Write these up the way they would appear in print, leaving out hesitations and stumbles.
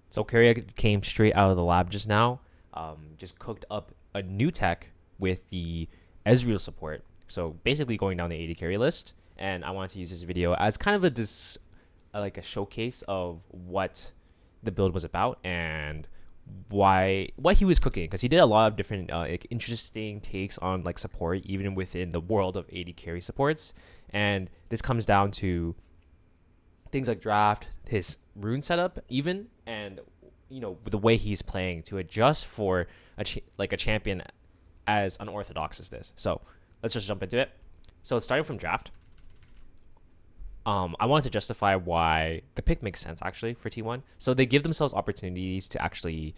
So Keria came straight out of the lab just now. Just cooked up a new tech with the Ezreal support. So basically going down the 80 carry list. And I wanted to use this video as kind of like a showcase of what the build was about and what he was cooking, because he did a lot of different like interesting takes on like support even within the world of 80 carry supports. And this comes down to things like draft, his rune setup even, and the way he's playing to adjust for like a champion as unorthodox as this. So let's just jump into it. So starting from draft, I wanted to justify why the pick makes sense actually for T1. So they give themselves opportunities to actually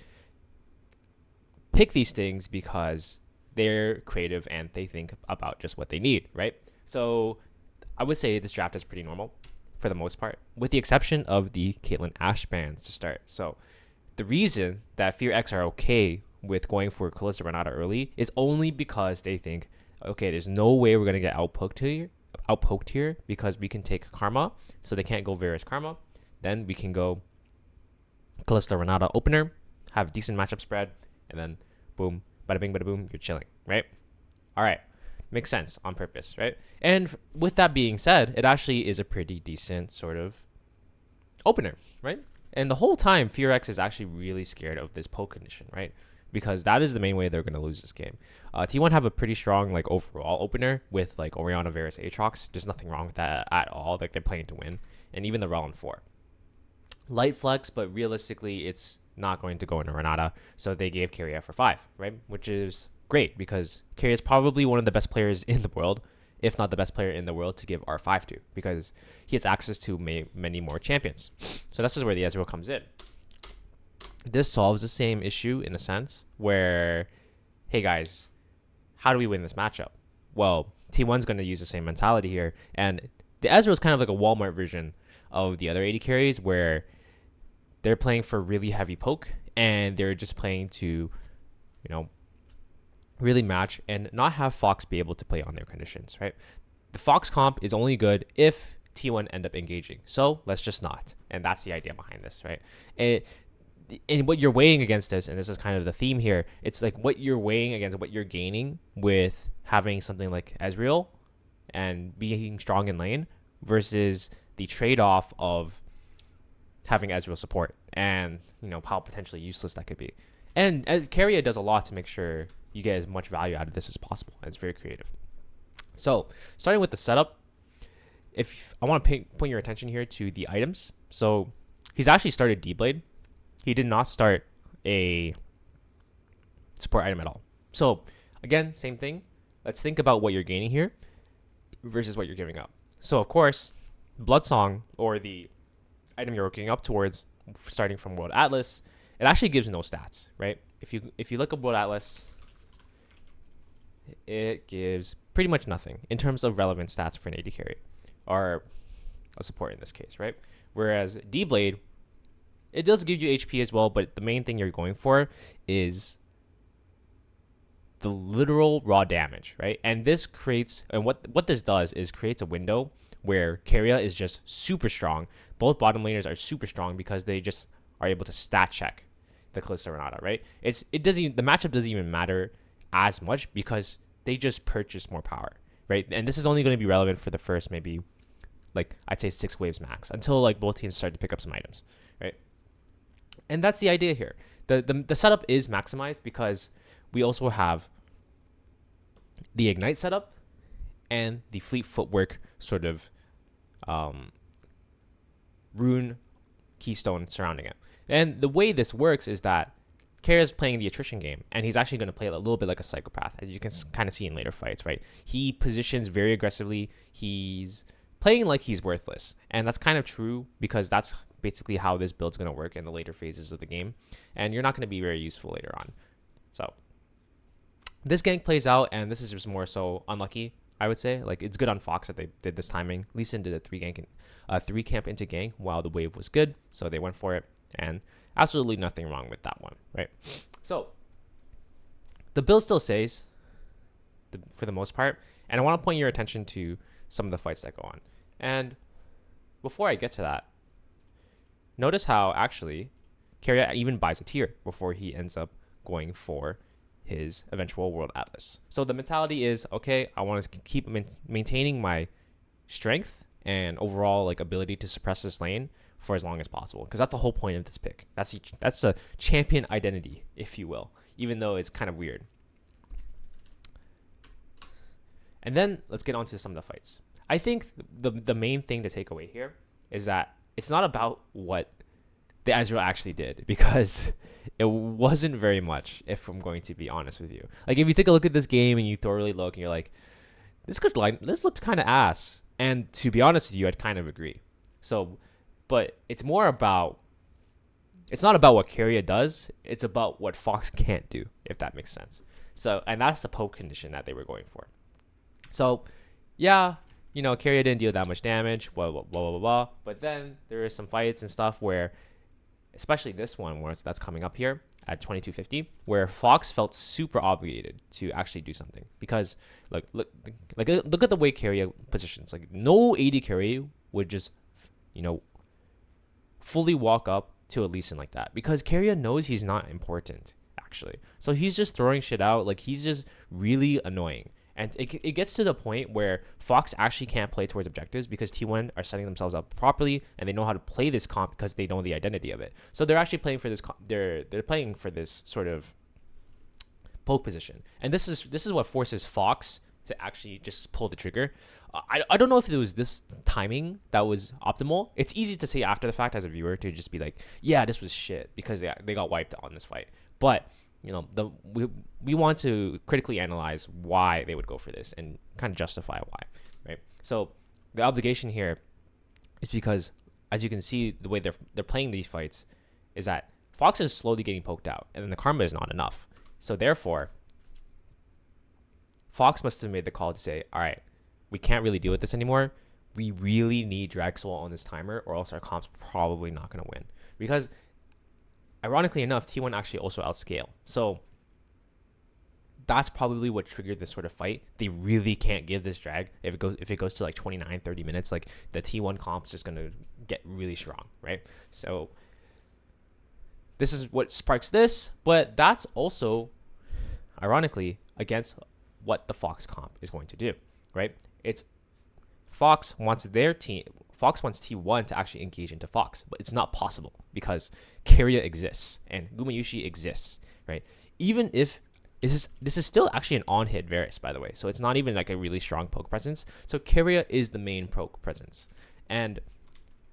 pick these things because they're creative and they think about just what they need, right? So I would say this draft is pretty normal for the most part, with the exception of the Caitlyn Ashe bans to start. So the reason that FearX are okay with going for Kalista Renata early is only because they think, okay, there's no way we're going to get outpoked here because we can take Karma, so they can't go Varus Karma. Then we can go Kalista Renata opener, have decent matchup spread, and then boom, bada bing, bada boom, you're chilling, right? All right, makes sense on purpose, right? And with that being said, it actually is a pretty decent sort of opener, right? And the whole time, FearX is actually really scared of this poke condition, right? Because that is the main way they're going to lose this game. T1 have a pretty strong like overall opener with like Orianna, Varus, Aatrox. There's nothing wrong with that at all. Like they're playing to win. And even the Relon 4. Light flex, but realistically, it's not going to go into Renata. So they gave Keria for 5, right? Which is great because Keria is probably one of the best players in the world, if not the best player in the world to give R5 to, because he has access to many more champions. So this is where the Ezreal comes in. This solves the same issue in a sense where, hey guys, how do we win this matchup? Well, T1's going to use the same mentality here. And the Ezreal is kind of like a Walmart version of the other 80 carries where they're playing for really heavy poke and they're just playing to, really match and not have Fox be able to play on their conditions, right? The Fox comp is only good if T1 end up engaging. So let's just not. And that's the idea behind this, right? And what you're weighing against this, and this is kind of the theme here, it's like what you're weighing against what you're gaining with having something like Ezreal and being strong in lane versus the trade-off of having Ezreal support and, how potentially useless that could be. And Keria does a lot to make sure you get as much value out of this as possible. And it's very creative. So starting with the setup, if I want to point your attention here to the items. So he's actually started D-Blade. He did not start a support item at all. So again, same thing. Let's think about what you're gaining here versus what you're giving up. So of course, Bloodsong, or the item you're working up towards starting from World Atlas, it actually gives no stats, right? If you look up World Atlas, it gives pretty much nothing in terms of relevant stats for an AD carry or a support in this case, right? Whereas D-Blade, it does give you HP as well, but the main thing you're going for is the literal raw damage, right? And this creates, and what this does is creates a window where Keria is just super strong. Both bottom laners are super strong because they just are able to stat check the Kalista Renata, right? The matchup doesn't even matter as much because they just purchase more power, right? And this is only going to be relevant for the first maybe, like I'd say 6 waves max, until like both teams start to pick up some items, right? And that's the idea here. The setup is maximized because we also have the Ignite setup and the Fleet Footwork sort of rune keystone surrounding it. And the way this works is that Keria's playing the attrition game, and he's actually going to play a little bit like a psychopath, as you can kind of see in later fights, right? He positions very aggressively. He's playing like he's worthless, and that's kind of true because that's basically how this build's going to work in the later phases of the game, and you're not going to be very useful later on. So this gank plays out, and this is just more so unlucky, I would say. Like, it's good on Fox that they did this timing. Lee Sin did a 3 camp into gank while the wave was good, so they went for it, and absolutely nothing wrong with that one, right? So the build still stays for the most part, and I want to point your attention to some of the fights that go on. And before I get to that, notice how actually Keria even buys a tier before he ends up going for his eventual World Atlas. So the mentality is, okay, I want to keep maintaining my strength and overall like ability to suppress this lane for as long as possible, because that's the whole point of this pick. That's a champion identity, if you will, even though it's kind of weird. And then let's get on to some of the fights. I think the main thing to take away here is that it's not about what the Ezreal actually did, because it wasn't very much, if I'm going to be honest with you. Like, if you take a look at this game and you thoroughly look and you're like, this looked kind of ass. And to be honest with you, I'd kind of agree. So, but it's not about what Keria does. It's about what Fox can't do, if that makes sense. So, and that's the poke condition that they were going for. So, yeah, Keria didn't deal that much damage, blah, blah, blah, blah, blah. But then there is some fights and stuff where, especially this one that's coming up here at 2250, where Fox felt super obligated to actually do something, because look at the way Keria positions. Like, no AD carry would just fully walk up to a Lee Sin like that, because Keria knows he's not important actually. So he's just throwing shit out. Like, he's just really annoying. And it gets to the point where Fox actually can't play towards objectives because T1 are setting themselves up properly, and they know how to play this comp because they know the identity of it. So they're actually playing for this. They're playing for this sort of poke position, and this is what forces Fox to actually just pull the trigger. I don't know if it was this timing that was optimal. It's easy to say after the fact as a viewer to just be like, yeah, this was shit because they got wiped on this fight, but we want to critically analyze why they would go for this and kind of justify why, right? So the obligation here is because, as you can see, the way they're playing these fights is that Fox is slowly getting poked out, and then the karma is not enough. So therefore, Fox must have made the call to say, all right, we can't really deal with this anymore. We really need Drag Soul on this timer, or else our comp's probably not going to win. Because ironically enough, T1 actually also outscale. So that's probably what triggered this sort of fight. They really can't give this drag. If it goes to like 29, 30 minutes, like, the T1 comp's just going to get really strong, right? So this is what sparks this, but that's also, ironically, against what the Fox comp is going to do, right? It's Fox wants T1 to actually engage into Fox, but it's not possible because Keria exists and Gumayusi exists, right? Even if this is still actually an on-hit Varus, by the way, so it's not even like a really strong poke presence. So Keria is the main poke presence, and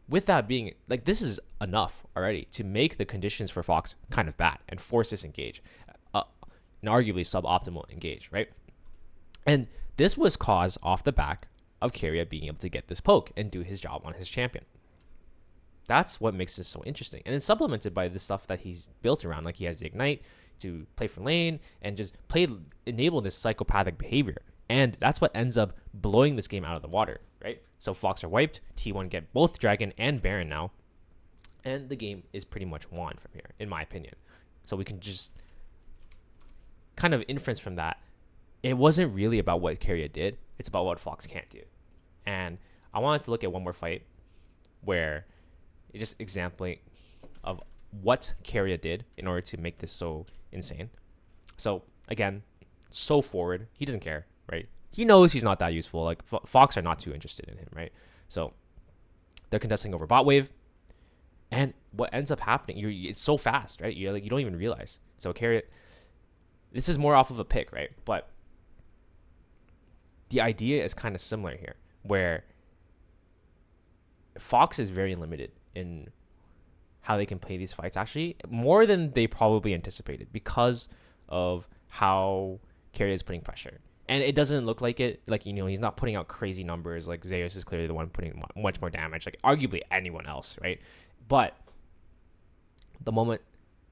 with that being, like, this is enough already to make the conditions for Fox kind of bad and force this engage, an arguably suboptimal engage, right? And this was caused off the back of Keria being able to get this poke and do his job on his champion. That's what makes this so interesting. And it's supplemented by the stuff that he's built around. Like, he has the Ignite to play for lane and just enable this psychopathic behavior. And that's what ends up blowing this game out of the water, right? So Fox are wiped. T1 get both Dragon and Baron now. And the game is pretty much won from here, in my opinion. So we can just kind of inference from that. It wasn't really about what Keria did. It's about what Fox can't do. And I wanted to look at one more fight where it just exampling of what Keria did in order to make this so insane. So again, so forward. He doesn't care, right? He knows he's not that useful. Like, Fox are not too interested in him, right? So they're contesting over bot wave. And what ends up happening, it's so fast, right? You don't even realize. So Keria, this is more off of a pick, right? But the idea is kind of similar here, where Fox is very limited in how they can play these fights, actually, more than they probably anticipated because of how Keria is putting pressure. And it doesn't look like it, like, he's not putting out crazy numbers. Like, Zeus is clearly the one putting much more damage, like arguably anyone else, right? But the moment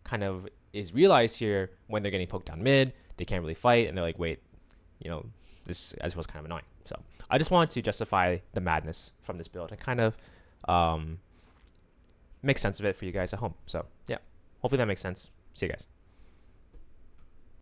kind of is realized here when they're getting poked down mid, they can't really fight, and they're like, wait, this was kind of annoying. So I just wanted to justify the madness from this build and kind of make sense of it for you guys at home. So yeah, hopefully that makes sense. See you guys.